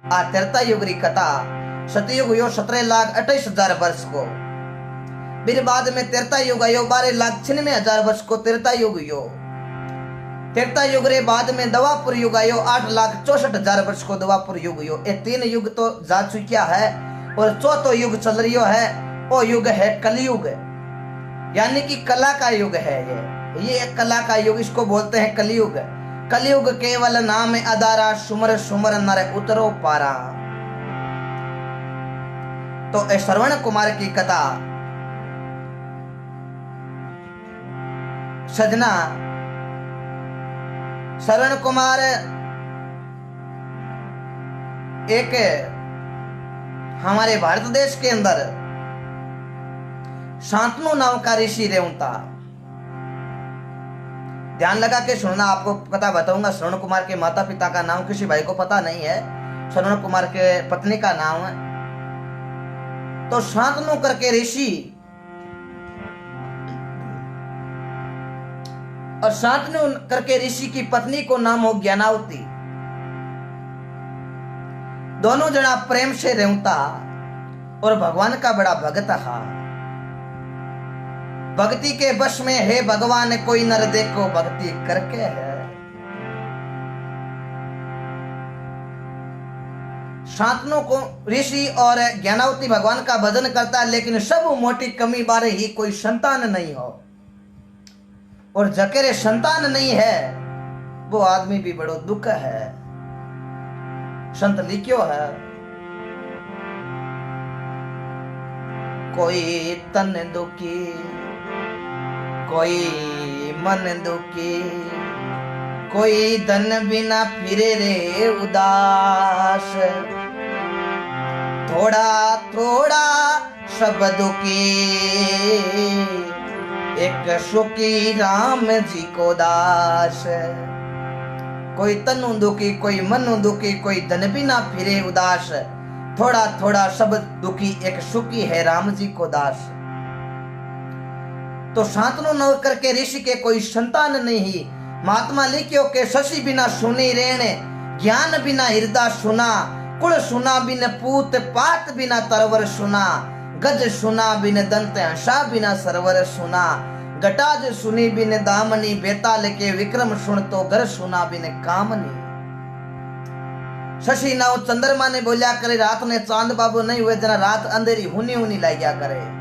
आ त्रेता युग री कथा सतयुग यो 17,28,000 वर्ष को, फिर बाद में त्रेता युग आयो 12,96,000 वर्ष को त्रेता युग यो। त्रेता युग रे बाद में द्वापर युग आयो 8,64,000 वर्ष को द्वापर युग यो। ये 3 युग तो जा चुकिया है और चौथा युग चल रही है, वो युग है कलयुग, यानी कि कला का युग है। ये एक कला का युग, इसको बोलते हैं कलयुग। कलयुग केवल नाम अदारा, सुमर सुमर नर उतरो पारा। तो श्रवण कुमार की कथा सजना, श्रवण कुमार एक हमारे भारत देश के अंदर शांतनु नाम का ऋषि रेवता। ध्यान लगा के सुनना, आपको पता बताऊंगा। श्रवण कुमार के माता पिता का नाम किसी भाई को पता नहीं है, श्रवण कुमार के पत्नी का नाम है। तो शांतनु करके ऋषि और शांतनु करके ऋषि की पत्नी को नाम हो ज्ञानावती। दोनों जना प्रेम से रेवता और भगवान का बड़ा भक्त था। भक्ति के वश में हे भगवान कोई नर देखो भक्ति करके है। शांतनु को ऋषि और ज्ञानावती भगवान का भजन करता, लेकिन सब मोटी कमी बारे ही कोई संतान नहीं हो। और जकेरे संतान नहीं है वो आदमी भी बड़ो दुख है। संत लिखियो है, कोई तन दुखी कोई मन दुखी, कोई धन बिना फिरे रे उदास। थोड़ा थोड़ा सब दुखी, एक सुखी राम जी को दास। कोई तनु दुखी कोई मनु दुखी, कोई धन बिना फिरे उदास। थोड़ा थोड़ा सब दुखी, एक सुखी है राम जी को दास। तो शांतनु न करके ऋषि के कोई संतान नहीं। महात्मा लिखियो के शशि बिना सुनी रेणे, ज्ञान बिना हृदय सुना। कुल सुना बिन पूत, पात बिना तरवर सुना। गज सुना बिन दंत, हंसा बिना सरवर सुना। गटाज सुनी बिन दामनी, बेताल के विक्रम सुन तो घर सुना बिन कामनी। शशि नाव चंद्रमा ने बोलिया करे, रात ने चांद बाबू नहीं हुए जना रात अंधेरी हुनी हुनी लाग्या करे।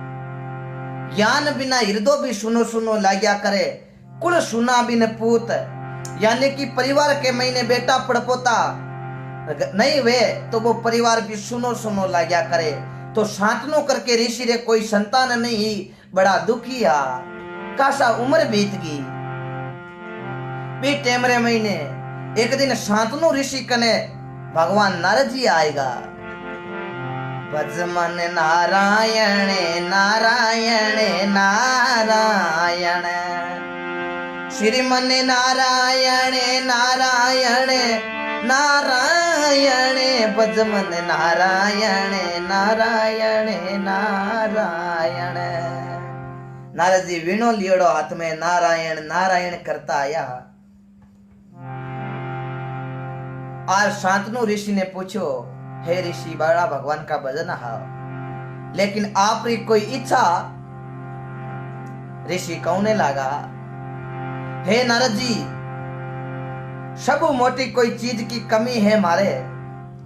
ज्ञान बिना हृदय भी सुनो सुनो लाग्या करे। कुल सुना बिन पूत, यानी कि परिवार के महीने बेटा पड़पोता नहीं वे तो वो परिवार भी सुनो सुनो लाग्या करे। तो शांतनु करके ऋषि रे कोई संतान नहीं, बड़ा दुखी आ। कासा उम्र बीत गई। भी टेमरे महीने एक दिन शांतनु ऋषि कने भगवान नारद जी आएगा। भज मन नारायण नारायण नारायण, श्रीमन नारायण नारायण नारायण। भज मन नारायण नारायण नारायण। नारद जी वीणो लियोड़ो हाथ में, नारायण नारायण करता आया। और शांतनु ऋषि ने पूछो, हे ऋषि बड़ा भगवान का भजन है, लेकिन आपकी कोई इच्छा? ऋषि कहने लगा, हे नारद जी, सब मोटी कोई चीज की कमी है मारे।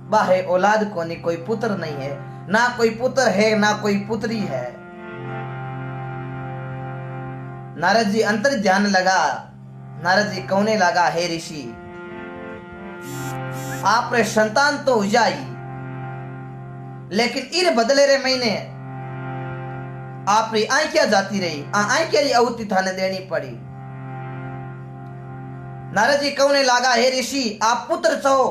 बाहे औलाद को नहीं, कोई पुत्र नहीं है, ना कोई पुत्र है ना कोई पुत्री है। नारद जी अंतर ध्यान लगा। नारद जी कहने लगा, हे ऋषि आप रे संतान तो हो जाई, लेकिन इर बदले रे महीने आप री आंखिया जाती रही, आंखिया री आहुति थाने देनी पड़ी। नारद जी कहने लगा, हे ऋषि आप पुत्र चाहो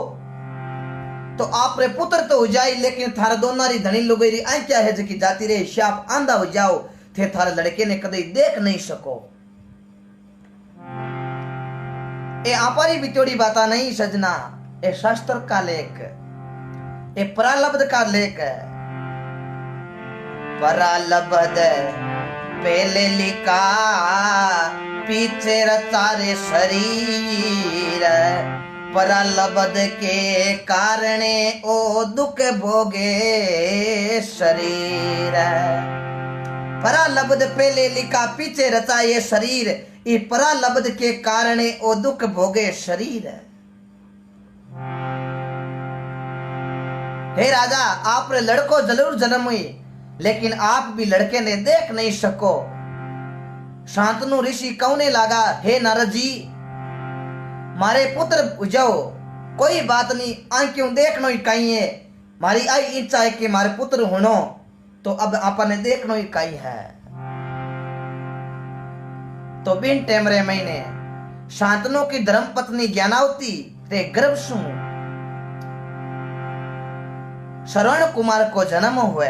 तो आप रे पुत्र तो हो जाई, लेकिन थारा दोनारी धनी लुगेरी आंखिया है जकी जाती रही, शाप आंधा हो जाओ थे थारे लड़के ने कदे देख नहीं सको। ए आपारी बितोड़ी बाता नहीं सजना, ए शास्त्र का लेख, ए प्रालब्ध का लेख है। प्रालब्ध पहले लिखा, पीछे रचा रे शरीर। परालब्ध के कारणे ओ दुख भोगे शरीर। परालब्ध पहले लिखा पीछे रचा ये शरीर, ये परालब्ध के कारणे ओ दुख भोगे शरीर। हे राजा, आप लड़को जरूर जन्म हुई, लेकिन आप भी लड़के ने देख नहीं सको। शांतनु ऋषि कहने लगा, हे नारद जी, मारे पुत्र जाओ, कोई बात नहीं, आंखों देखनो ही कहीं है, मारी आई इच्छा है कि मारे पुत्र होनो, तो अब आपने देखनो ही कहीं है। तो बिन टेमरे महीने शांतनु की धर्म पत्नी ज्ञानावती रे गर्भ सु श्रवण कुमार को जन्म हुए।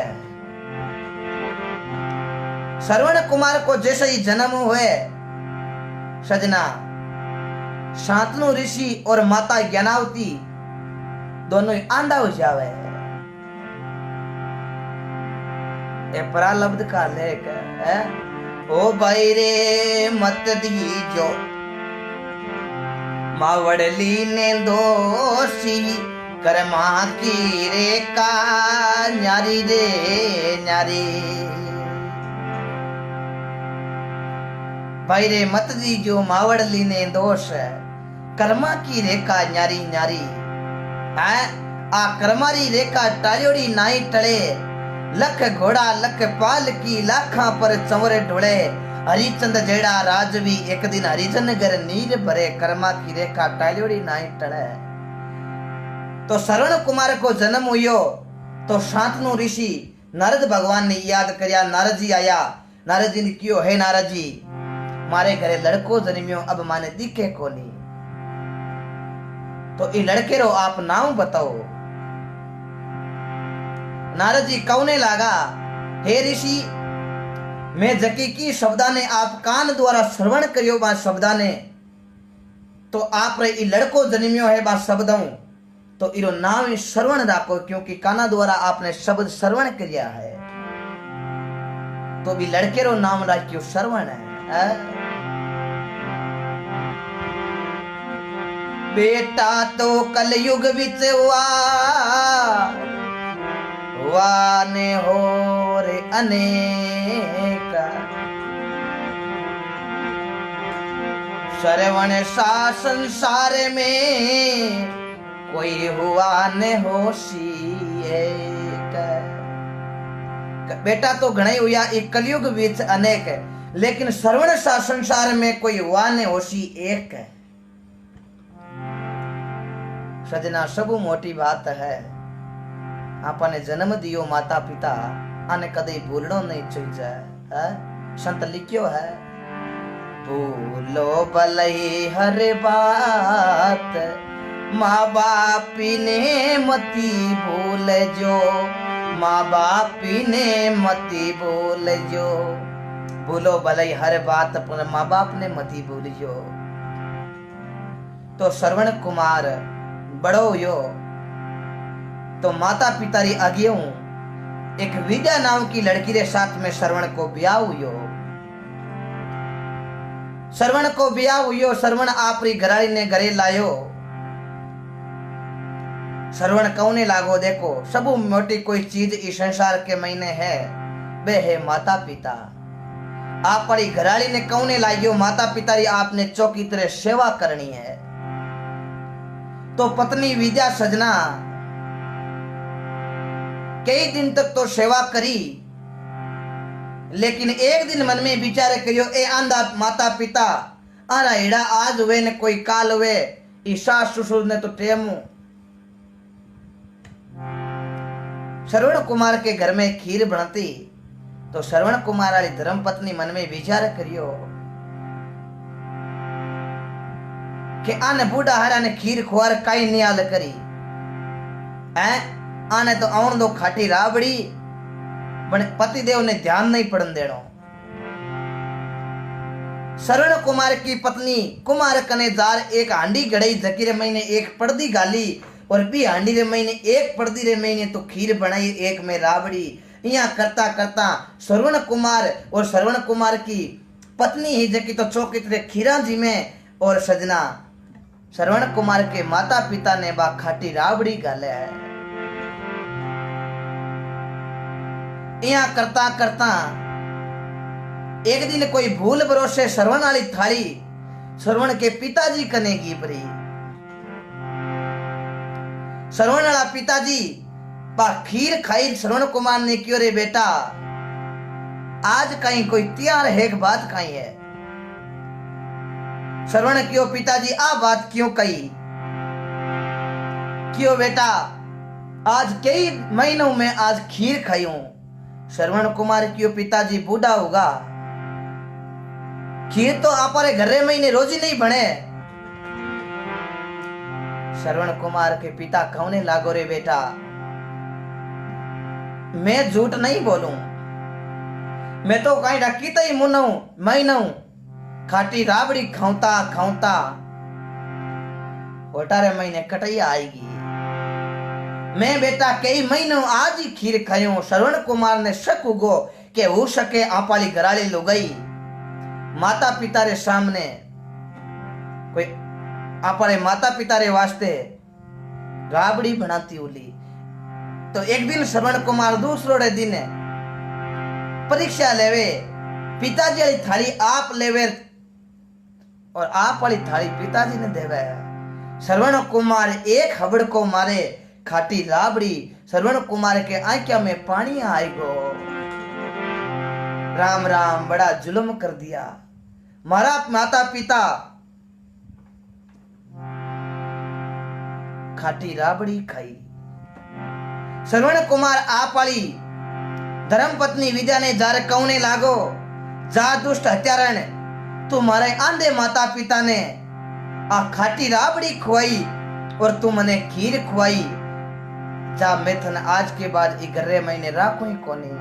श्रवण कुमार को जैसे ही जन्म हुए, सजना शांतनु ऋषि और माता ज्ञानावती दोनों ही आंधा हो जावे। ये परालब्ध का लेख है। ओ भाई रे मत दीजो मावड़ली ने दोषी, कर्मा की रेखा न्यारी रे न्यारी। भाई रे मत दीजो मावड़ली ने दोष, कर्मा की रेखा न्यारी न्यारी। आ कर्मारी रेखा टालियोड़ी नाई टले, लख घोड़ा लख पाल की लाखा पर चंवरे ढोले। हरिचंद जेड़ा राजवी एक दिन हरिजन घर नीर भरे, कर्मा की रेखा टालियोड़ी नाई टले। तो श्रवण कुमार को जन्म हुयो, तो शांतनु ऋषि नारद भगवान ने याद करया। नारद जी आया, नारद जी ने क्यों, हे नारद जी, मारे घरे लड़को जन्मियो, अब माने दिखे कोनी, तो ये लड़के रो आप नाम बताओ। नारद जी कहने लगा, हे ऋषि, मैं जकी की शब्दा ने आप कान द्वारा श्रवण करियो बा शब्दा ने, तो आप रे ई लड़को जन्मियो है बा शब्दों, तो इरो नाम ही श्रवण राखो, क्योंकि काना द्वारा आपने शब्द श्रवण किया है, तो भी लड़के रो नाम राखियो श्रवण है। बेटा तो कलयुग विच वाने हो रे अनेक, श्रवण सा संसार में कोई हुआ ने होशी एक। बेटा तो घणे हुआ एक कलयुग विच अनेक, लेकिन श्रवण सा संसार में कोई हुआ ने होशी एक। सजना सब मोटी बात है, आपने जन्म दियो माता पिता, आने कदे भूलनो नहीं चाहिए। संत लिखियो है, भूलो भले हर बात, माँ बाप ने मती भूल जो, माँ बाप ने मती भूल जो। भूलो भले हर बात, पर माँ बाप ने मती भूल जो। तो श्रवण कुमार बड़ो हुयो, तो माता पिता री आगे एक विद्या नाम की लड़की रे साथ में श्रवण को ब्याह हुयो। श्रवण को ब्याह हुयो, श्रवण आपरी घराड़ी ने घरे लायो। श्रवण कौने लागो, देखो सब मोटी कोई चीज इस संसार के महीने है, वे है माता पिता। आपरी घराड़ी ने कौने लागियो, माता पिता री आपने चौकी तरह सेवा करनी है। तो पत्नी विद्या सजना कई दिन तक तो सेवा करी, लेकिन एक दिन मन में विचार करियो, ए आंधा माता पिता आरा हेड़ा आज हुए ने कोई काल हुए, ईशा ससुर ने तो टेमू। श्रवण कुमार के घर में खीर बनती, तो श्रवण कुमार वाली धर्म पत्नी मन में विचार करियो कि आने बूढ़ा हरा ने खीर खुआर काई नियाल करी है, आने तो आउन दो खाटी राबड़ी, पति देव ने ध्यान नहीं पड़न देनो। श्रवण कुमार की पत्नी कुमार कने जार एक हांडी गड़ई, जकी रे महीने एक पर्दी गाली, और भी हांडी रे महीने एक पर्दी रे महीने तो खीर बनाई, एक में राबड़ी। यहाँ करता करता श्रवण कुमार और श्रवण कुमार की पत्नी ही जकी तो चौकी खीरा जी में, और सजना श्रवण कुमार के माता पिता ने बा खाटी राबड़ी गाले है। यहाँ करता करता एक दिन कोई भूल भरोसे श्रवण वाली थाली श्रवण के पिताजी कने की परी। श्रवण वाला पिताजी बा खीर खाई श्रवण कुमार ने क्यों रे बेटा आज कहीं कोई त्यार है बात कहीं है। श्रवण क्यों पिताजी आ बात क्यों कही क्यों बेटा आज कई महीनों में आज खीर खाई हूं। श्रवण कुमार क्यों पिताजी बूढ़ा होगा खीर तो आपरे घरे महीने रोज ही नहीं बने। श्रवण कुमार के पिता कहने लागो रे बेटा मैं झूठ नहीं बोलूं मैं तो कहीं रखी तई मुनऊ महीनऊ खाटी राबड़ी खाऊता खाऊता होटारे महीने कटैया आएगी। मैं बेटा कई महीनों आज ही खीर खायूं। श्रवण कुमार ने शक उगो के हो सके आपाली घराली लो गई माता पिता रे सामने कोई आपरे माता पिता रे वास्ते राबड़ी बनाती उली। तो एक दिन श्रवण कुमार दूसरो रे दिन परीक्षा लेवे पिताजी वाली थाली आप लेवे और आप वाली थाली पिताजी ने देवे। श्रवण कुमार एक हबड़ को मारे खाटी राबड़ी श्रवण कुमार के आंखों में पानी आएगो। राम राम बड़ा जुल्म कर दिया मारा माता पिता खाटी राबड़ी खाई। श्रवण कुमार आप वाली धर्म पत्नी विद्या ने जार कौने लागो जा दुष्ट हत्यारण तू मारे आंधे माता पिता ने आ खाटी राबड़ी खुआई और तू मने खीर खुआई जा मैं थन आज के बाद घरे महीने राखू ही कोनी।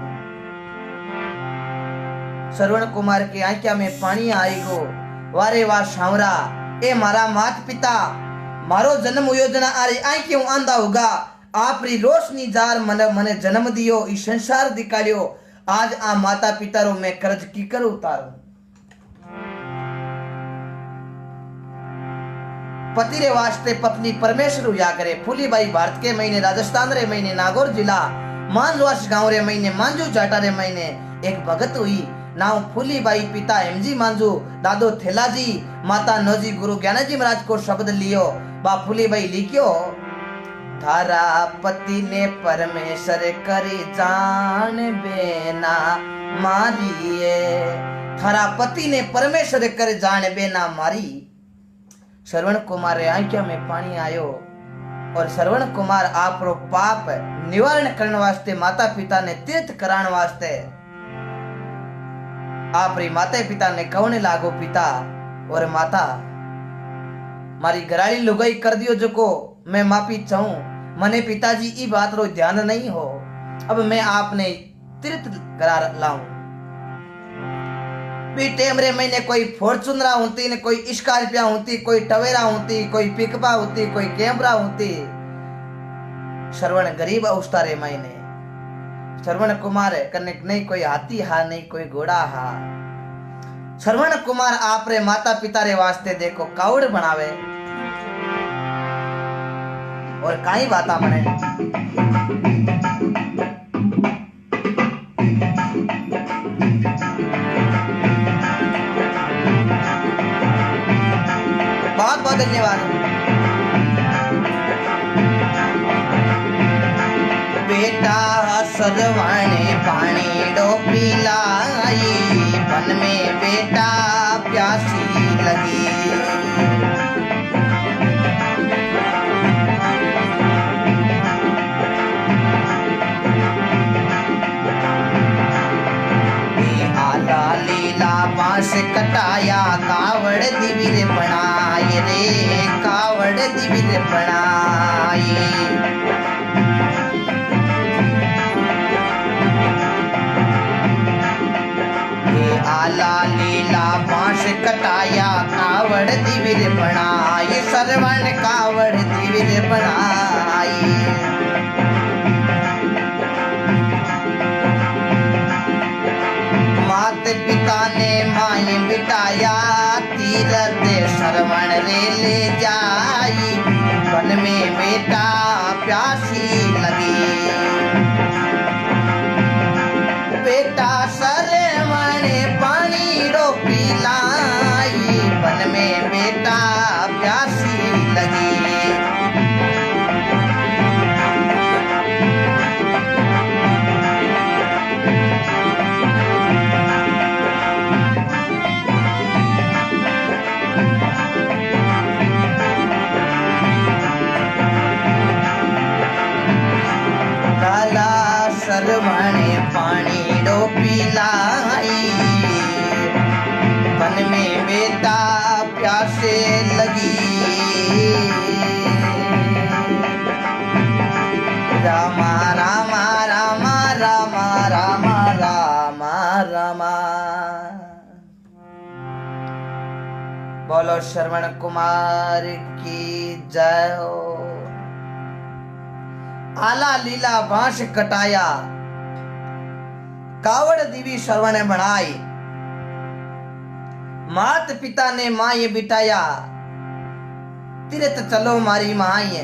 श्रवण कुमार के आंखों में पानी आएगो। वारे वाह शावरा ए मारा मात पिता मारो जन्म योजना आरी आंखों आंधा होगा आपरी रोशनी जार मने जन्म दियो ई संसार दिखाड़ियो आज आ माता पिता रो मैं कर्ज की कर उतारू। पति रे वास्ते पत्नी परमेश्वर या करे। फूलीबाई भारत के महीने राजस्थान रे महीने नागौर जिला मानवास गांव रे महीने मांजू जाटा रे महीने एक भगत हुई नाम फूलीबाई पिता एमजी मांजू दादो थेलाजी माता नौजी गुरु ज्ञानजी महाराज को शब्द लियो बा फूलीबाई लिखियो थारा पति ने परमेश्वर करे जान बेना मारिए। थारा पति ने परमेश्वर करे जान बेना मारी। श्रवण कुमार रे आंखों में पानी आयो और श्रवण कुमार आपरो पाप निवारण करने वास्ते माता पिता ने तीर्थ कराने वास्ते आपरी माता पिता ने कहने लागो पिता और माता मारी घराली लुगाई कर दियो जो को मैं माफी चाहूं मने पिताजी ई बात रो ध्यान नहीं हो अब मैं आपने तीर्थ करा लाऊं। टेम रे मैंने कोई फॉर्चूनरा होती ने कोई स्कॉर्पियो होती कोई टवेरा होती कोई पिकअप होती कोई कैमरा होती। श्रवण गरीब अवस्था रे मैंने श्रवण कुमार कने नहीं कोई हाथी हा नहीं कोई घोड़ा हा। श्रवण कुमार आप रे माता पिता रे वास्ते देखो कावड़ बनावे और काई बाता बने। बहुत बहुत धन्यवाद। बेटा सरवाणे पानी डो पिलाई वन में बेटा प्यासी लगी। बांस कटाया कावड़ दिविर बनाए रे कावड़ दिविर बनाए। आला लीला बांस कटाया कावड़ दिविर बनाए श्रवण कावड़ दिविर बनाए। मात पिता ने माए बिटाया तीरथ श्रवण रे ले जाई, वन में बेटा प्यासी लगी। बेटा श्रवण पानी रो पिलाई, वन में बेटा प्यासी लगी। श्रवण पानी डो पिलाई, वन में बेटा प्यासे लगी। रामा रामा रामा रामा रामा रामा रामा। बोलो श्रवण कुमार की जय हो। आला लीला बांस कटाया, कावड़ दीवी श्रवण बनाई। मात पिता ने माए बिठाया, तीरथ चलो मारी माए।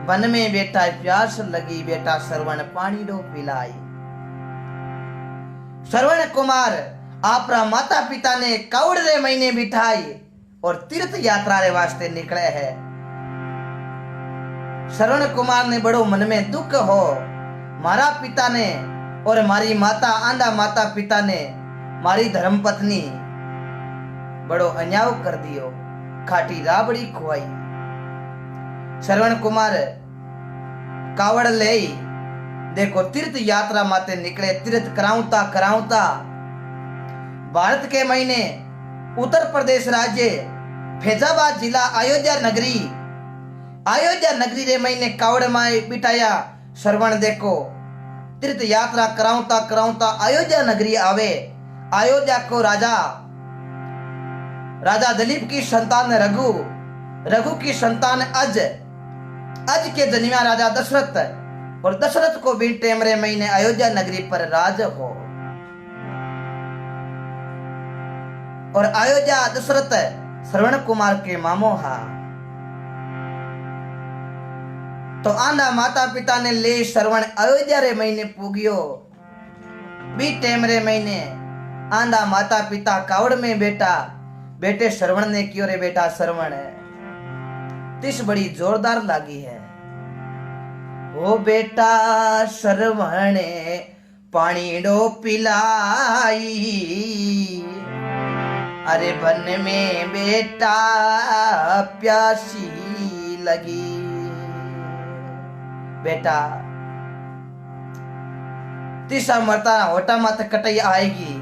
वन में बेटा प्यास लगी, बेटा श्रवण पानी डो पिलाई। श्रवण कुमार आपरा माता पिता ने कावड़ रे महीने बिठाई और तीर्थ यात्रा रे वास्ते निकले है। श्रवण कुमार ने बड़ो मन में दुख हो, मारा पिता ने और मारी माता आंधा माता पिता ने मारी धर्मपत्नी बड़ो अन्याय कर दियो, खाटी राबड़ी खुआई। श्रवण कुमार कावड़ ले देखो तीर्थ यात्रा माते निकले। तीर्थ कराउता कराउता भारत के महीने उत्तर प्रदेश राज्य फैजाबाद जिला अयोध्या नगरी रे महीने कावड़ माए बिठाया। श्रवण देखो तीर्थ यात्रा कराउता कराउता अयोध्या नगरी आवे। अयोध्या को राजा दिलीप की संतान रघु की संतान अज के जन्मा राजा दशरथ, और दशरथ को भी टेमरे महीने अयोध्या नगरी पर राज हो। और अयोध्या दशरथ श्रवण कुमार के मामो हा। तो आंधा माता पिता ने ले श्रवण अयोध्या रे महीने पूगियो। बी टेमरे महीने आंधा माता पिता कावड़ में बेटे श्रवण ने क्यों रे बेटा श्रवण तिस बड़ी जोरदार लागी है। ओ बेटा श्रवण पानी डो पिलाई, अरे वन में बेटा प्यासी लगी। बेटा तिसा मरता होटा मत कटई आएगी,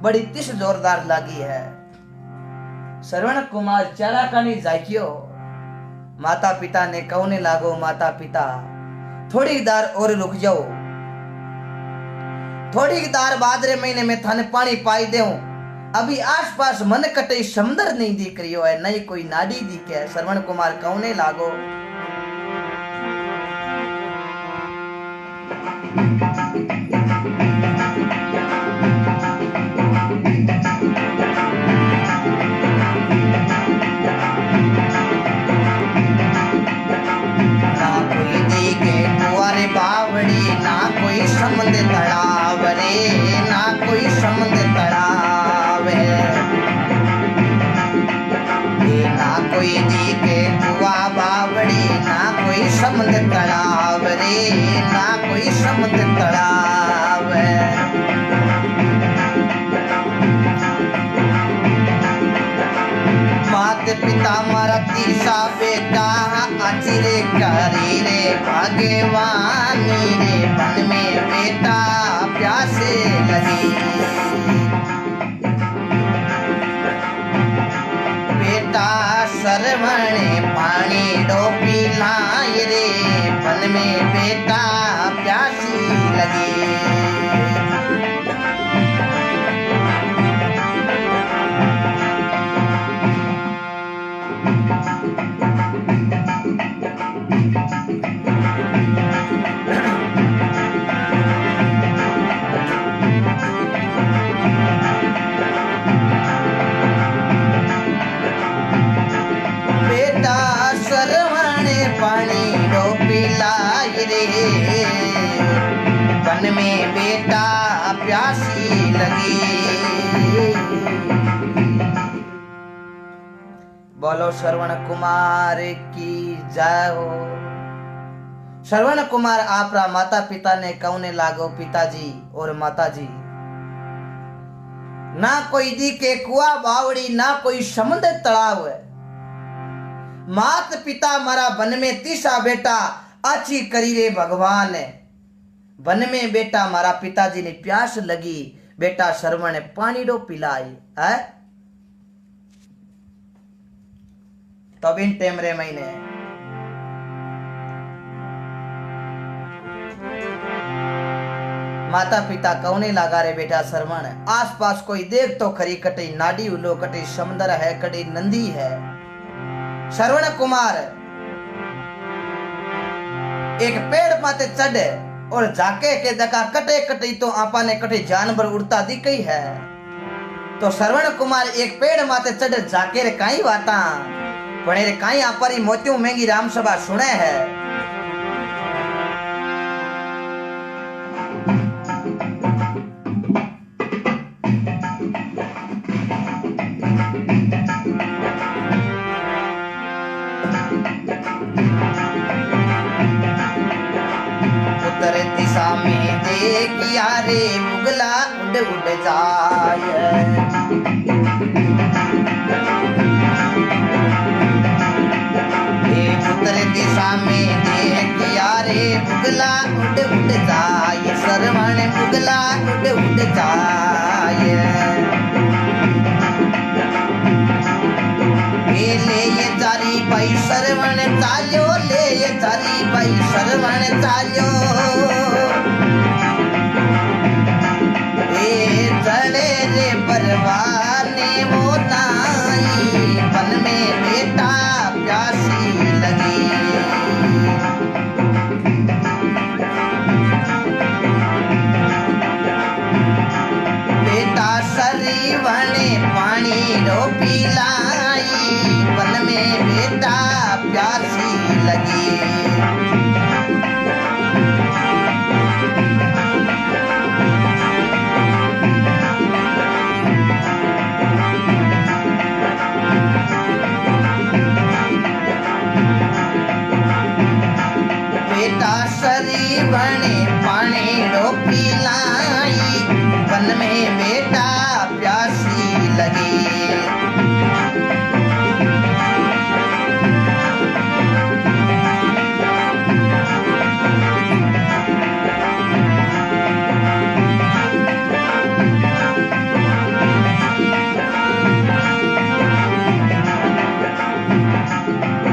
बड़ी तिस जोरदार लागी है। श्रवण कुमार चारा कानी जागियो। माता पिता ने कहने लागो, माता पिता थोड़ी दार और रुक जाओ, थोड़ी दार बाद रे महीने में थाने पानी पाई देऊं। अभी आसपास मन कटई समुद्र नहीं दिख रही है, नहीं कोई नाडी दिखे। श्रवण कुमार कहने लागो, समंद तड़ाव रे, ना कोई समंद तड़ाव है। ना कोई जी के कुआ बावड़ी, ना कोई समंद तड़ाव रे, ना कोई समंद तड़ाव है। मात पिता मारा तीसा बेटा, अचिरे करी रे भगवानी रे, वन में बेटा प्यासे लगी। बेटा श्रवण पानी डो पिलाई रे, वन में बेटा प्यासी लगी। वन में बेटा प्यासी लगी। बोलो श्रवण कुमार की जय हो। श्रवण कुमार आपरा माता पिता ने कौने लागो पिताजी और माताजी। ना कोई दी के कुआ बावड़ी ना कोई समुद्र तलाव। मात पिता मारा वन में तीसा बेटा आची करी रे भगवान। वन में बेटा मारा पिताजी ने प्यास लगी बेटा श्रवण पानी रो पिलाई है। तब इन टेमरे महीने माता पिता कौने लगा रे बेटा श्रवण। आस पास कोई देख तो खरी कटी नाडी उलो कटी समुद्र है कटी नंदी है। श्रवण कुमार एक पेड़ माते चढ़े और जाके के दका कटे कटी तो आपा ने कटे जानवर उड़ता दिख गई है। तो श्रवण कुमार एक पेड़ माते चढ़े जाके रे काई वाता पण रे काई आपारी मोतियों महंगी राम सभा सुने है। उत्तर दिशा में देखिया रे मुगला उड़ उड़ जाए। उत्तर दिशा में देखिया रे मुगला उड़ उड़ जाए। श्रवण मुगला उड़ उड़ जाए। ले ये जारी भाई श्रवण चालो ले ये जारी भाई श्रवण चालो। चढ़े रे परवाने मोताई वन में बेटा प्यासी लगी। बेटा श्रवण पानी रो पिलाई वन में बेटा प्यासी लगी। बेटा श्रवण पानी रो पिलाई वन में बेटा प्यासी लगी।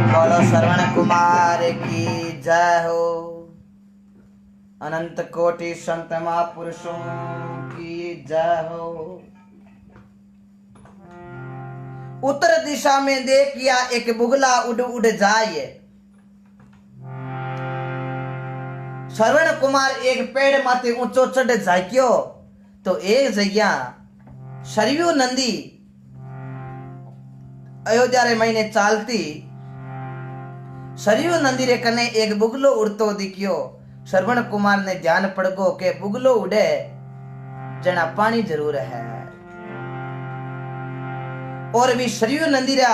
बोलो श्रवण कुमार की जय हो। अनंत कोटि संत महापुरुषों की जय हो। उत्तर दिशा में देखिया एक बुगला उड़ उड़ जाए। श्रवण कुमार एक पेड़ माथे ऊंचो चढ़ जाक्यो तो एक जगह सरयू नंदी अयोध्या रे महीने चालती। सरयू नंदी रे कने एक बुगलो उड़तो दिखियो। श्रवण कुमार ने ध्यान पड़गो के बुगलो उड़े जना पानी जरूर है। और भी सरयू नंदी रा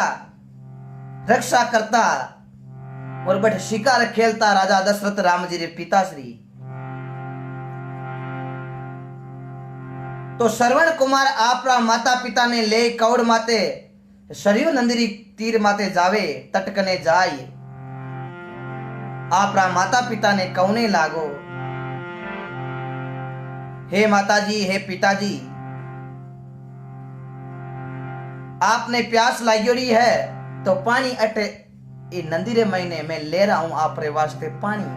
रक्षा करता और बट शिकार खेलता राजा दशरथ राम जी रे पिताश्री। तो श्रवण कुमार आपरा माता पिता ने ले कौड़ माते सरयू नंदी री तीर माते जावे तट कने जाए। आपरा माता पिता ने कौने लागो हे माताजी हे पिताजी आपने प्यास लागोड़ी है तो पानी अटे ये नंदी रे महीने में ले रहा हूं आप रे वास्ते पानी।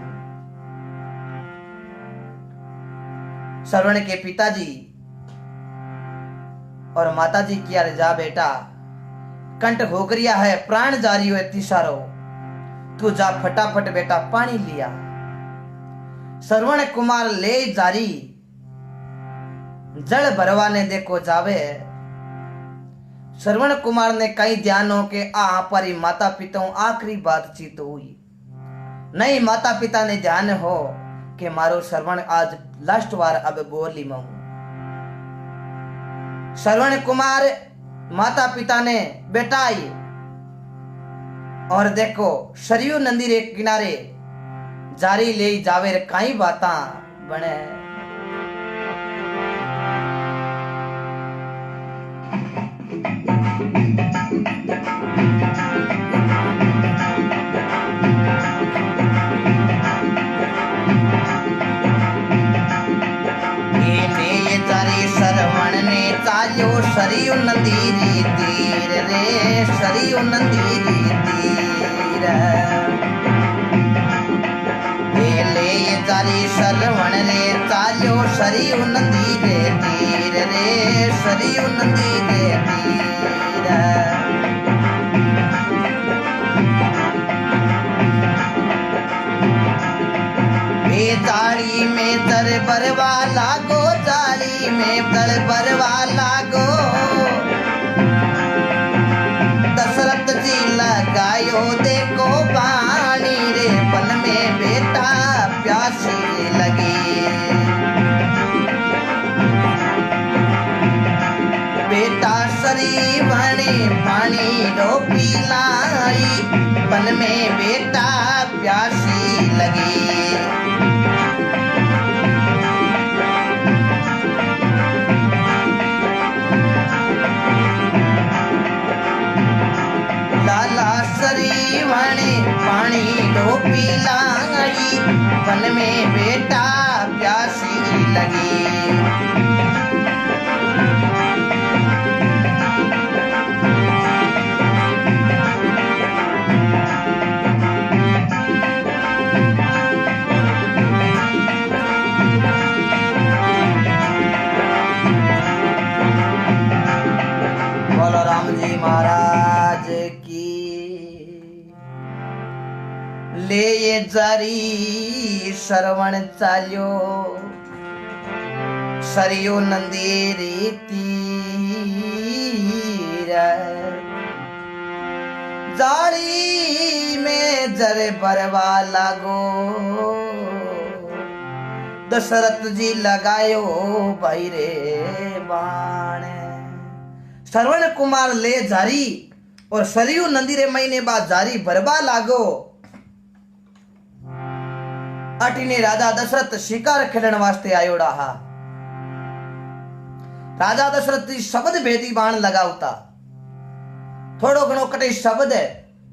श्रवण के पिताजी और माताजी किया रे जा बेटा कंठ होकरिया है प्राण जारी हो तिसारो तू जा फटाफट बेटा पानी लिया। श्रवण कुमार ले जारी जल भरवाने देखो जावे। श्रवण कुमार ने कई ध्यान हो के आ हमारी माता पिता आखिरी बातचीत हुई। नहीं माता पिता ने ध्यान हो कि मारो श्रवण आज लास्ट बार अब बोली मऊ। श्रवण कुमार माता पिता ने बेटाई और देखो सरयू नदी रे किनारे जारी ले जावे रे काई बाता बने। श्रवण ने चालो सरयू नदी री तीर रे सरयू नदी री तीर ले जारी श्रवण रे चालो सरयू नदी रे तीर रे सरयू नदी रे तीर। जाली में दर बरवा लागो जाली में दर बरवा लागो दशरथ जी लगायो देखो पानी रे वन में बेटा प्यासी लगी। बेटा सरी बने पानी रो पिलाई वन में बेटा प्यासी लगी। पानी लो पिलाई वन में बेटा प्यासी लगी। बोलो राम जी महाराज की। ले ये जारी श्रवण चाल्यो सरयू नदी री तीर जारी में जरे बरवा लागो दशरथ जी लगायो भाई रे बाण। श्रवण कुमार ले जारी और सरयू नदी रे महीने बाद जारी बरवा लागो। अटीने राजा दशरथ शिकार खेलने वास्ते आयोड़ा हा। राजा दशरथ जी शब्द भेदी बाण लगावता थोड़ो घणो कटे शब्द है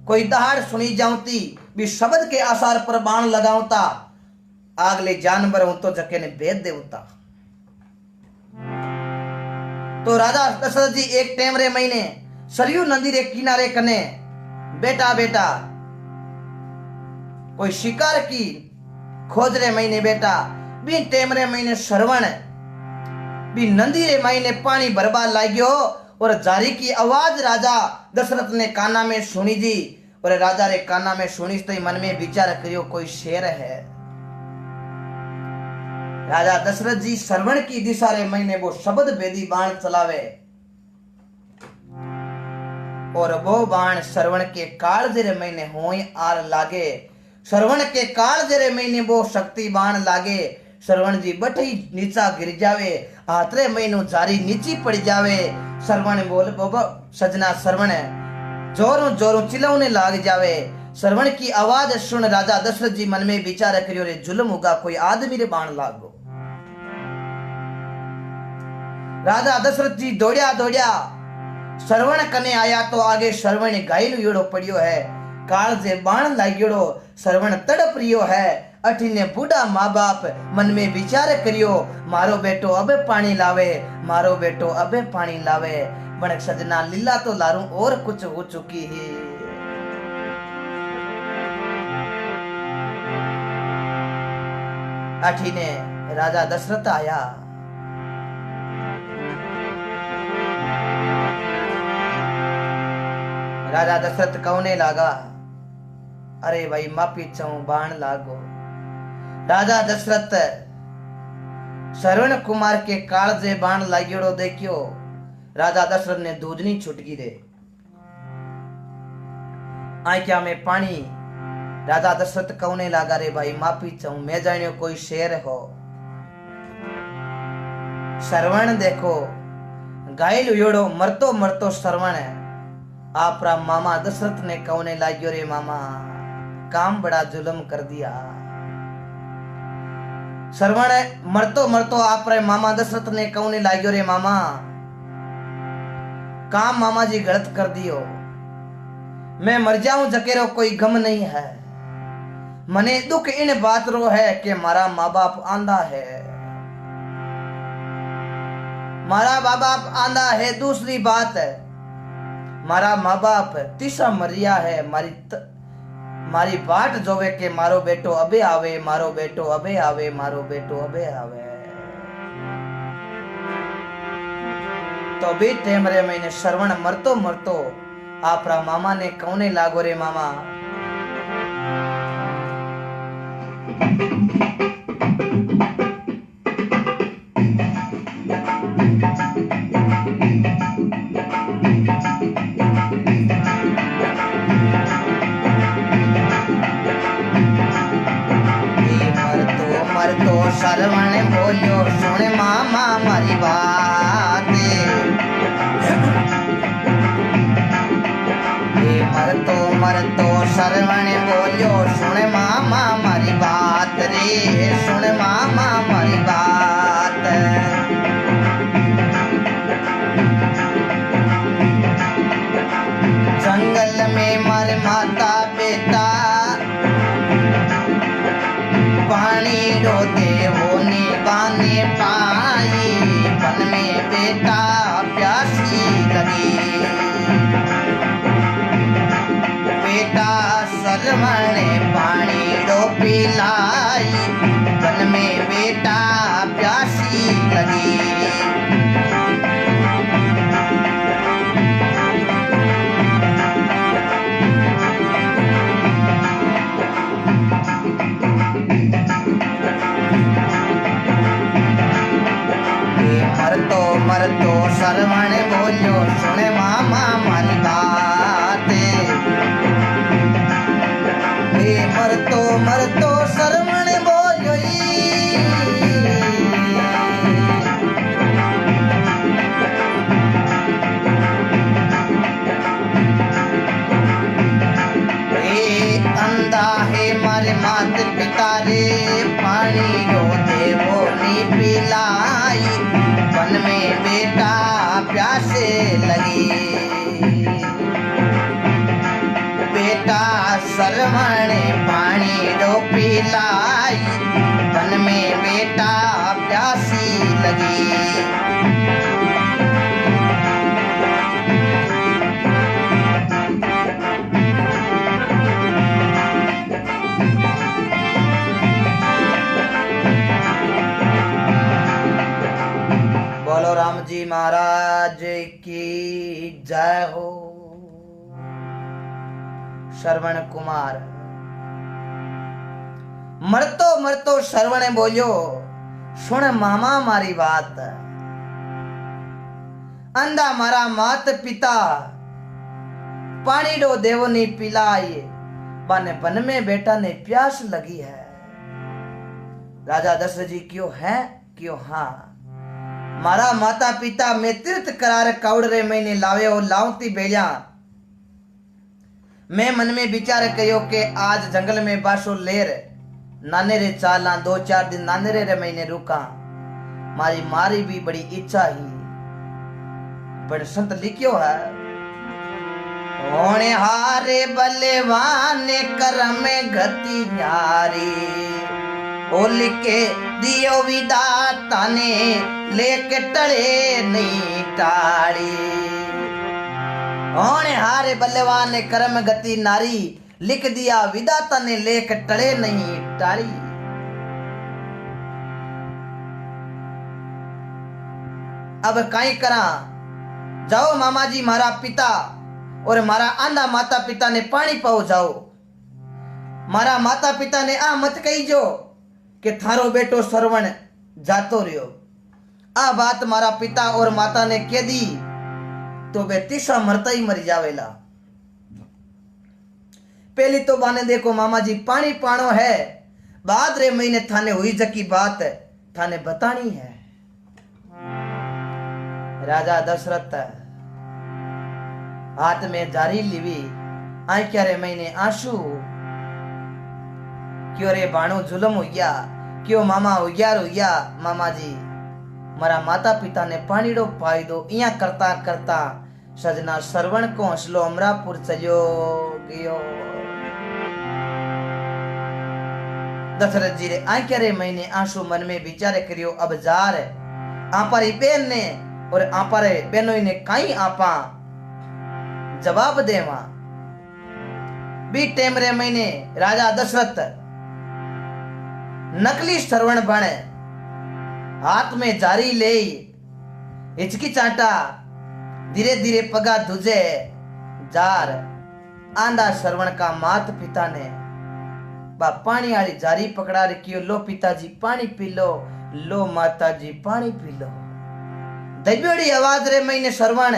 कोई दहाड़ सुनी जाऊती भी शब्द के आसार पर बाण लगावता आगले जानवर हूं तो जके ने भेद देवता। तो राजा दशरथ जी एक टेम रे महीने सरयू नदी रे किनारे कने बेटा बेटा कोई शिकार की खोज रे महीने बेटा बी टेम रे महीने श्रवण बी नदी रे महीने पानी भरबा लाग्यो और जारी की आवाज राजा दशरथ ने काना में सुनी जी और राजा रे काना में सुनी तो मन में विचार करियो कोई शेर है। राजा दशरथ जी श्रवण की दिशा रे महीने वो शब्द भेदी बाण चलावे और वो बाण श्रवण के काल रे महीने होई आर लागे। श्रवण के काल जरे महीने वो शक्ति बाण लागे। श्रवण जी बठी नीचा गिर जावे हाथरे महीनो जारी नीची पड़ जावे। श्रवण बोल बाबा सजना श्रवण जोरों जोरों चिल्लाने लाग जावे। श्रवण की आवाज सुन राजा दशरथ जी मन में विचार करियो रे जुल्म होगा कोई आदमी रे बाण लागो। राजा दशरथ जी दौड़िया दौड़िया श्रवण कने आया तो आगे श्रवण घायल योड़ो पड़ियो है काल से बाण लाग्योड़ो। श्रवण तड़प रियो है अठीने बूढ़ा माँ बाप मन में विचार करियो मारो बेटो अबे पानी लावे मारो बेटो अबे पानी लावे। बनक सजना लीला तो लारूं और कुछ हो चुकी है। अठीने राजा दशरथ आया। राजा दशरथ कहने लगा अरे भाई माफी चाहूं बाण लागो। राजा दशरथ श्रवण कुमार के कालजे बाण लाग्योड़ो देखियो। राजा दशरथ ने दूधनी छुटकी दे आंखिया में पानी राजा दशरथ कहने लगा, रे भाई माफी चाहूं, मैं जानियो कोई शेर हो। श्रवण देखो घायल हुयोड़ो मरतो मरतो श्रवण आपरा मामा दशरथ ने कहने लाग्यो, रे मामा काम बड़ा जुल्म कर दिया। श्रवण मरतो मरतो आपरे मामा दशरथ ने कहने लाग्यो, रे मामा काम मामा जी गलत कर दियो, मैं मर जाऊं जकेरो कोई गम नहीं है, मने दुख इन बात रो है कि मारा माँ बाप आंधा है, मारा माँ बाप आंधा है। दूसरी बात है मारा माँ बाप तीसा मरिया है, मारी बाट जोवे के मारो बेटो अबे आवे, मारो बेटो अबे आवे, मारो बेटो अबे आवे। तो भी टेम रे मैंने श्रवण मरतो मरतो आपरा मामा ने कहने लागो, रे मामा मरतो श्रवण बोलियो, सुन मामा मारी बात, मरतो मरतो श्रवण बोलियो, सुन मामा मारी बात रे, सुन मामा मारी बात। जंगल में मारे माता बेटा पानी रो देवो ने बाने पाई, वन में बेटा प्यासी लगी, बेटा श्रवण पानी रो पिलाई, वन में बेटा प्यासी लगी। मरतो मरतो श्रवण बोलियो, सुन मामा मारी बात, मरतो मरतो श्रवण बोलियो, अंधा है मारे मात पिता रे, पानी रो देवो नी पिलाई, वन में बेटा प्यासे लगी, बेटा श्रवण पानी रो पिलाई, वन में बेटा प्यासी लगी। बोलो राम जी महाराज की जय हो। श्रवण कुमार मरतो मरतो श्रवण बोलियो, सुन मामा मारी बात, अंधा मारा मात पिता पानी डो देवो ने पिलाई, बन में बेटा ने प्यास लगी है। राजा दशरथ जी क्यों है क्यों हाँ, मारा माता पिता में तीर्थ करार कावड़ रे मैंने लावे और लावती बेलिया, मैं मन में विचार कयो के आज जंगल में बाशो लेर नाने रे चाला 2-4 दिन नाने रे मैंने रुका, मारी मारी भी बड़ी इच्छा ही, पर संत लिखियो है, होने हारे बलवान करम गति न्यारी, ओ लिखे दियो विदाता ने लेके टले नहीं टाड़ी, होने हारे बल्लेवान ने कर्म गति नारी, लिख दिया विदाता ने लेके टले नहीं टाड़ी। अब काई करा, जाओ मामा जी मारा पिता और मारा आंधा माता पिता ने पानी पाओ जाओ, मारा माता पिता ने आ मत कही जो कि थारो बेटो श्रवण जातो रियो, आ बात मारा पिता और माता ने कह दी तो वे तीसरा मरता ही मर जावेला। पहली तो बाने देखो मामा जी पानी पानो है, बाद रे महीने थाने हुई जकी बात थाने बतानी है। राजा दशरथ हाथ में जारी लिवी आई क्या रे महीने आंसू क्यों रे बाणो जुलम हो गया, क्यों मामा उग्यार हो गया। मामा जी मारा माता पिता ने पानीड़ो पाई दो। इया करता करता सजना श्रवण को हंसलो अमरापुर चलियो गयो। दशरथ जी रे आंख्या रे महीने आंसू मन में विचारे करियो अब जार आपारी बेन ने और आपारे बेनोई ने काई आपा जवाब देवा। बी टेम रे महीने राजा दशरथ नकली श्रवण बने हाथ में जारी ले हिचकी चाटा धीरे धीरे पगा धुजे जार आंधा श्रवण का मात पिता ने बा पानी वाली जारी पकड़ा रखियो। लो पिताजी पानी पी लो माता जी पानी पी लो। दबियोड़ी आवाज रे महीने श्रवण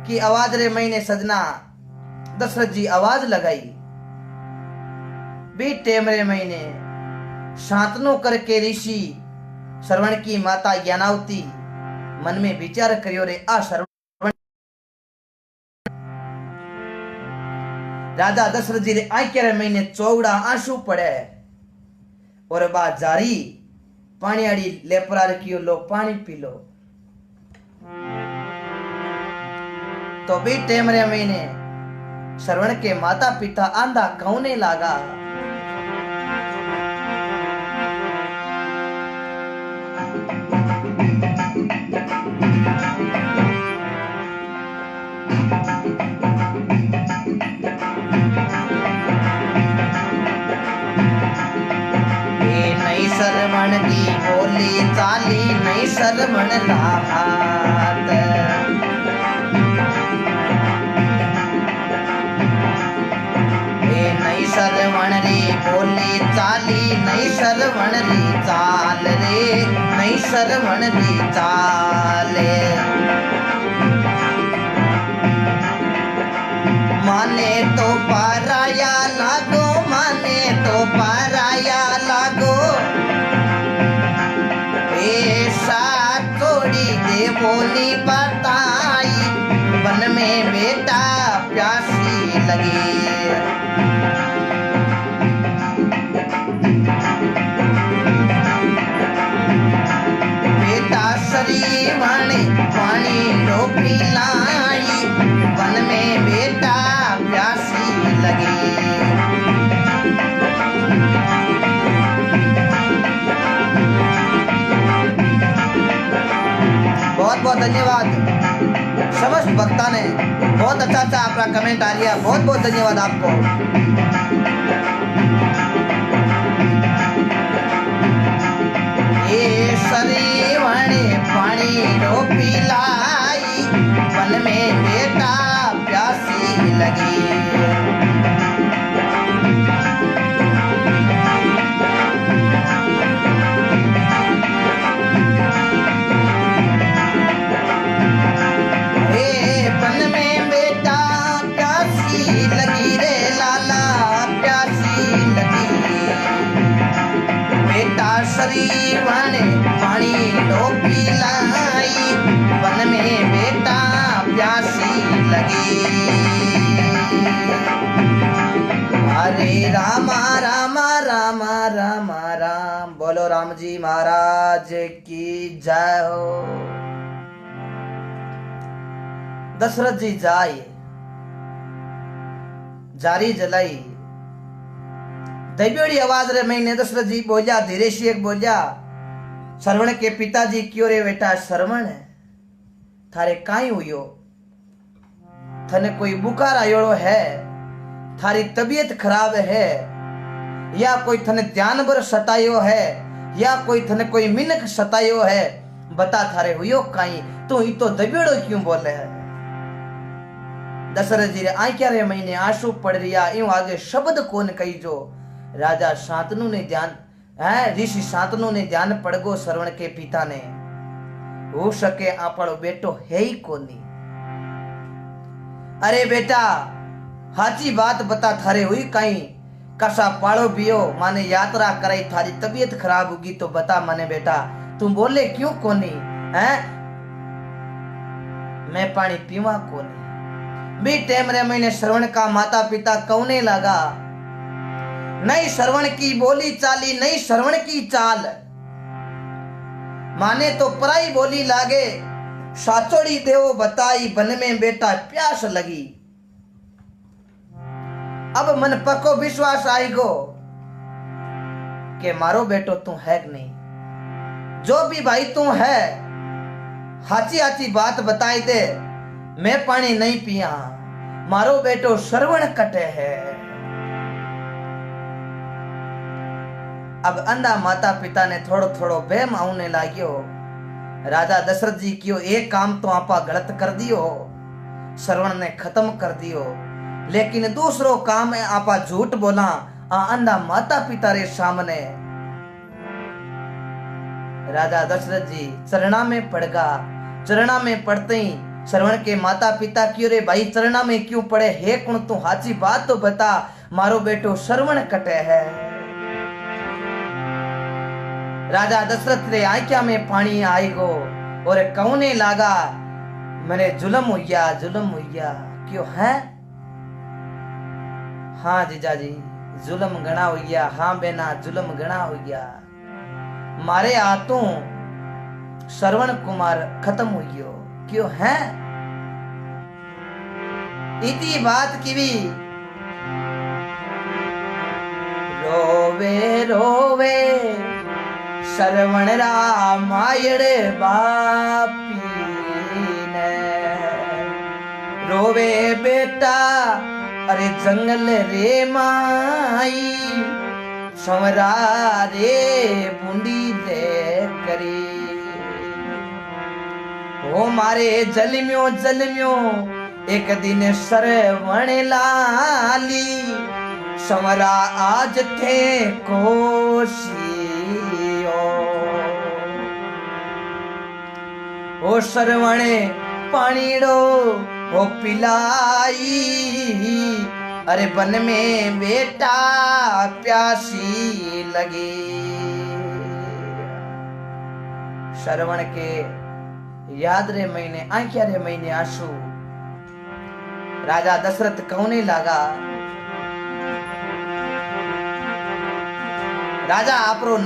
की आवाज रे महीने सजना दशरथ जी आवाज लगाई। बी टेम रे महीने शांतनो करके ऋषि श्रवण की माता ज्ञानावती मन में विचार करियो रे आ श्रवण। राजा दशरथ जी रे आंखें रे महीने चौड़ा आंसू पड़े और बा जारी पानी आड़ी लेपरा रखियो। लो पानी पी लो। तो भी टेम रे महीने श्रवण के माता पिता आंधा कौने लागा। श्रवण की बोली चाली नहीं श्रवण रात। नहीं श्रवण रे बोली चाली नहीं श्रवण री चाल रे नहीं श्रवण री चाल। माने तो पाराया लागो माने तो पाराया लागो बोली बताई वन में बेटा प्यासी लगी। बेटा शरीर पानी लो पिलाई वन में बेटा प्यासी लगी। बहुत बहुत धन्यवाद समस्त भक्ता ने बहुत अच्छा आपका कमेंट आ लिया। बहुत बहुत धन्यवाद आपको। ये सरीवणे पानी रो पिलाई वन में बेटा प्यासी लगी। शरीर पानी लो पिलाई वन में बेटा प्यासी लगी। हरे रामा रामा रामा रामा राम। बोलो राम जी महाराज की जय हो। दशरथ जी जाए जारी जलाई दबियोड़ी आवाज रे महीने दशरथ जी बोलिया धीरे से बोलिया श्रवण के पिताजी क्यों रे बेटा श्रवण थारे काई हुयो थने कोई बुखार आयोड़ो है थारी तबीयत खराब है या कोई थने जानवर सतायो है या कोई थने कोई मिनक सतायो है बता थारे हुयो काई तू ही तो दबियोड़ो क्यों बोले है। दशरथ जी रे आंख्या रे महीने आंसू पड़ रिया यूं आगे शब्द कौन कही जो राजा शांतनु ने ध्यान है ऋषि शांतनु ने ध्यान पड़गो श्रवण के पिता ने हो सके आपड़ो बेटो है ही कोनी। अरे बेटा हाची बात बता थारे हुई कहीं कसा पालो पियो माने यात्रा कराई थारी तबीयत खराब होगी तो बता मने बेटा तुम बोले क्यों कोनी हैं मैं पानी पीवा कोनी बी टेम रे मैंने श्रवण का माता पिता कौने लगा नहीं श्रवण की बोली चाली नहीं श्रवण की चाल माने तो पराई बोली लागे साचोड़ी देवो बताई बन में बेटा प्यास लगी अब मन पक्को विश्वास आएगो कि मारो बेटो तू है कि नहीं जो भी भाई तू है हाची हाची बात बताई दे मैं पानी नहीं पिया मारो बेटो श्रवण कटे है। अब अंधा माता पिता ने थोड़ो थोड़ो बेम आने लाग्यो राजा दशरथ जी कियो एक काम तो आपा गलत कर दियो श्रवण ने खत्म कर दियो लेकिन दूसरो काम है आपा झूठ बोला आ अंधा माता पिता रे सामने राजा दशरथ जी चरणा में पड़गा चरणा में पड़ते ही श्रवण के माता पिता क्यों रे भाई चरणा में क्यों पड़े हे कुण तू हाची बात तो बता मारो बेटो श्रवण कटे है। राजा दशरथ रे आंखा में पानी आएगो और कौने लागा मैंने जुलम हुआ क्यों है हाँ जीजा जी जुलम गणा हो गया हाँ बेना जुलम गणा हो गया मारे हाथों श्रवण कुमार खत्म हो गयो क्यों है इतनी बात की भी रोवे रोवे श्रवण रामायण बापी ने रोवे बेटा अरे जंगल रे माई समरा रे बूंदी रे करी ओ मारे जलम्यो एक दिन श्रवण लाली समरा आज थे कोशियो ओ श्रवण पानीड़ो वो पिलाई अरे बन में बेटा प्यासी लगी श्रवण के याद रे महीने आंखिया रे महीने आंसू राजा दशरथ कौने लगा राजा आपरो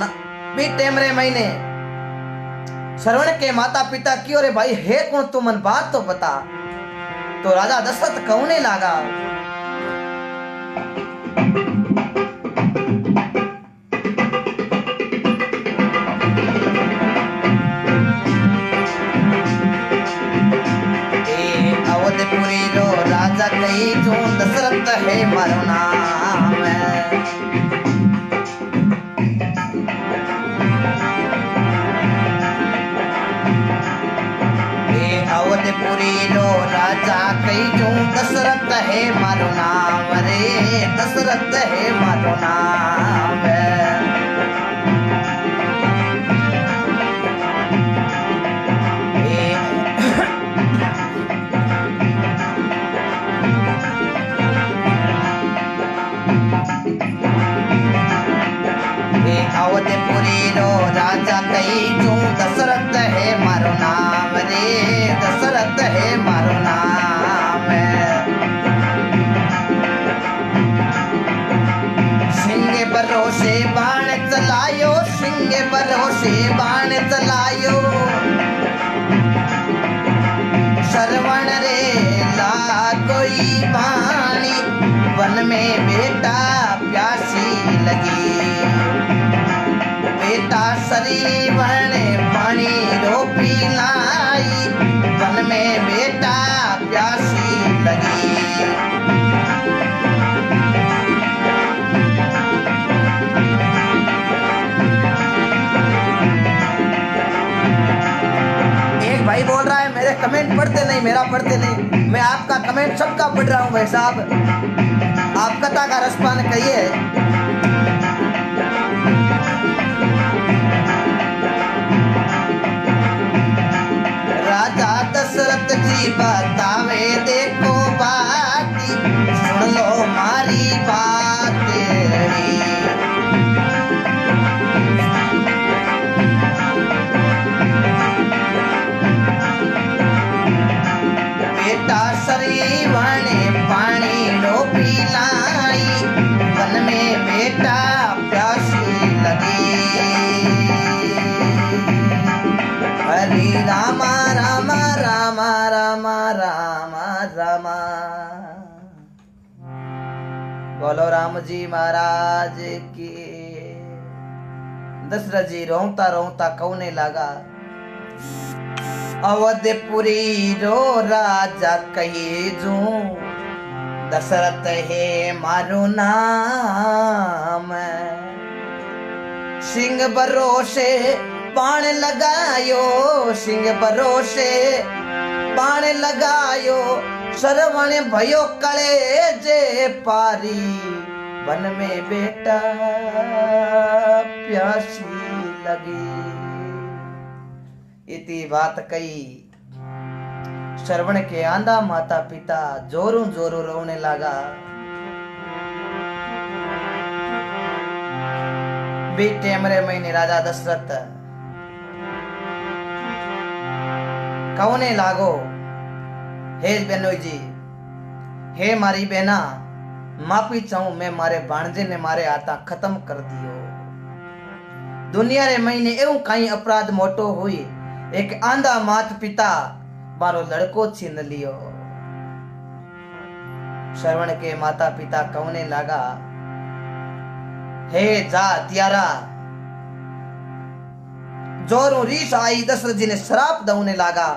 भी टेम रे महीने श्रवण के माता पिता क्यों रे भाई हे कौन तू मन बात तो बता तो राजा दशरथ कौने लगा अवधपुरी रो राजा कही जो दशरथ है मारो नाम अवधपुरी रो राजा कही जो दशरथ है मारो नाम रे दशरथ है मारो नाम अवधपुरी रो राजा कही जो दशरथ है मारो नाम रे दशरथ है मारो नाम सिंह भरोसे बाण चलायो सिंह भरोसे बाण चलायो श्रवण रे ला कोई बाणी वन में बेटा प्यासी लगी बेटा शरीवन पानी रो पिलाई वन में बेटा प्यासी लगी एक भाई बोल रहा है मेरे कमेंट पढ़ते नहीं मेरा पढ़ते नहीं मैं आपका कमेंट सबका पढ़ रहा हूँ भाई साहब आप कथा का रसपान कहिए राजा दशरथ जी बतावे देखो बाती सुन लो बोलो राम जी महाराज की। दशरथ जी रोता रोता कौने लगा, अवधपुरी रो राजा कही जू, दशरथ है मारो नाम। सिंह भरोसे बाण लगायो, सिंह भरोसे बाण लगायो, श्रवण भयो कले जे पारी, वन में बेटा प्यासी लगी। इति बात कही। श्रवण के आंधा माता पिता जोरों जोरों रोने लगा। बेटे मरे महीने राजा दशरथ कौने लागो, हे बेनोई जी, हे मारी बेना, माफी चाहूं, मैं मारे भाणजे ने मारे आता खत्म कर दियो। दुनिया रे महीने एवं कई अपराध मोटो हुई, एक आंधा मात पिता मारो लड़को छीन लियो। श्रवण के माता पिता कौने लगा, हे जा त्यारा। जोरों रीस आई, दशरथ जी ने श्राप दौने लगा,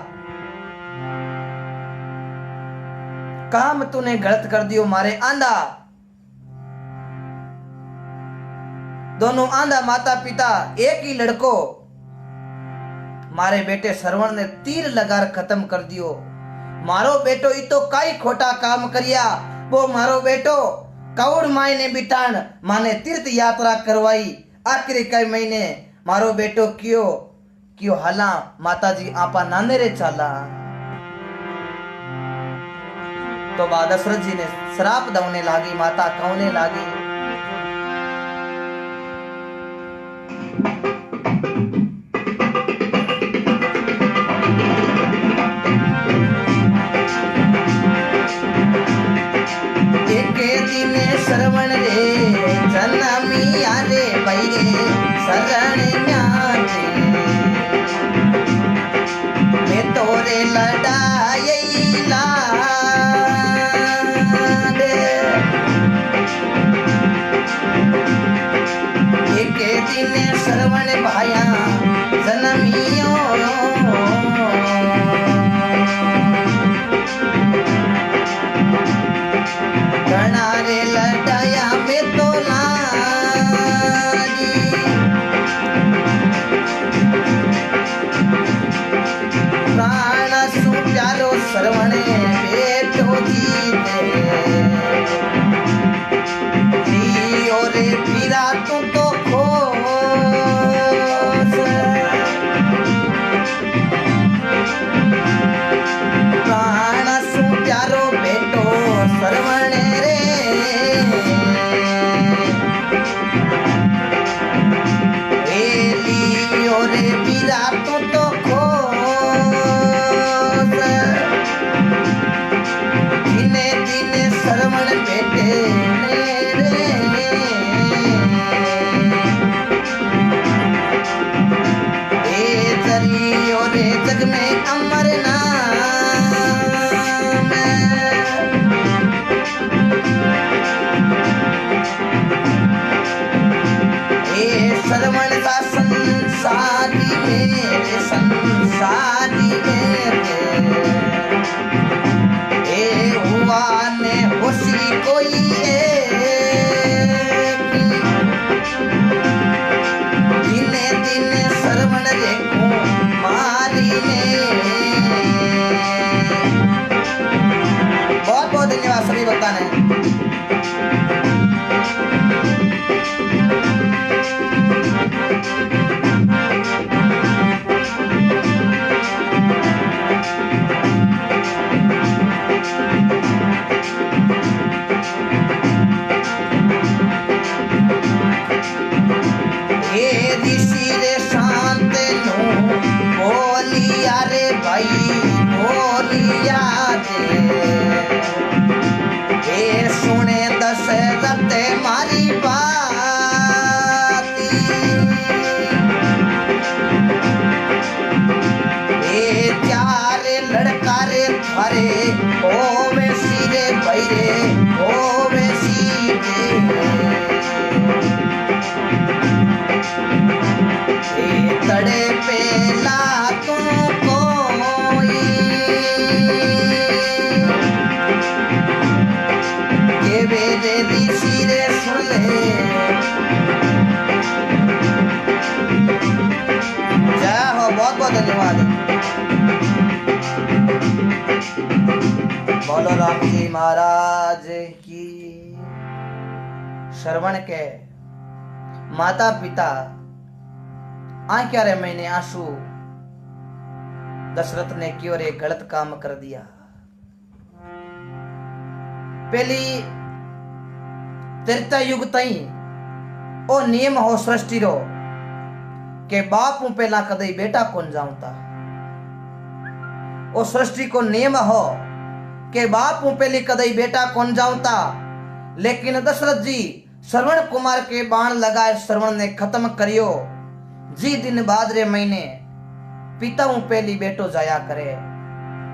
काम तूने गलत कर दियो मारे आंधा। दोनों आंधा माता पिता एक ही लड़को मारे बेटे श्रवण ने तीर लगार खत्म कर दियो। मारो बेटो ई तो काई खोटा काम करिया, वो मारो बेटो कौड़ माई ने बिठान माने तीर्थ यात्रा करवाई, आखिरी कई महीने मारो बेटो क्यों क्यों हाला माता जी आपा नाने रे चाला। तो बाद दशरथ जी ने श्राप दौने लागी, माता कौने लागी। एक दिन श्रवण रे जन्मिया रे बैरे शरण म्यारे, मैं तोरे लड़ाई ला श्रवण भाया जन्मियो, घना रे लड़ाया में तो लागी, प्राण सु प्यारो श्रवण बेटो जीते, रे पीरा तू तो सभी भगवान है। धन्यवाद। बोलो राम जी महाराज की। श्रवण के माता पिता आंख्या रे मैंने आंसू दशरथ ने क्यों रे गलत काम कर दिया। पहली त्रेता युग तई ओ नियम हो सृष्टि रो के बाप हूं पहला कदई बेटा कौन जाऊंता। ओ सृष्टि को नियम हो के बाप हूं पहली कदई बेटा कौन जाऊंता। लेकिन दशरथ जी श्रवण कुमार के बाण लगाए श्रवण ने खत्म करियो। जी दिन बाद रे महीने पिता हूं पहली बेटो जाया करे।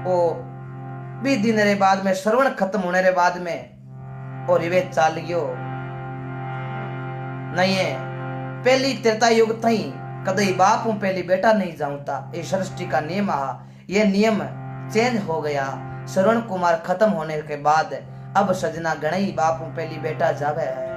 ओ भी दिन रे बाद में श्रवण खत्म होने रे बाद में और रिवे चाल गयो नहीं है। पहली त्रेता युग थई कदई बाप हूं पहली बेटा नहीं जाऊंता। ये सृष्टि का नियम आ। ये नियम चेंज हो गया श्रवण कुमार खत्म होने के बाद। अब सजना गणई बाप हूं पहली बेटा जावे है।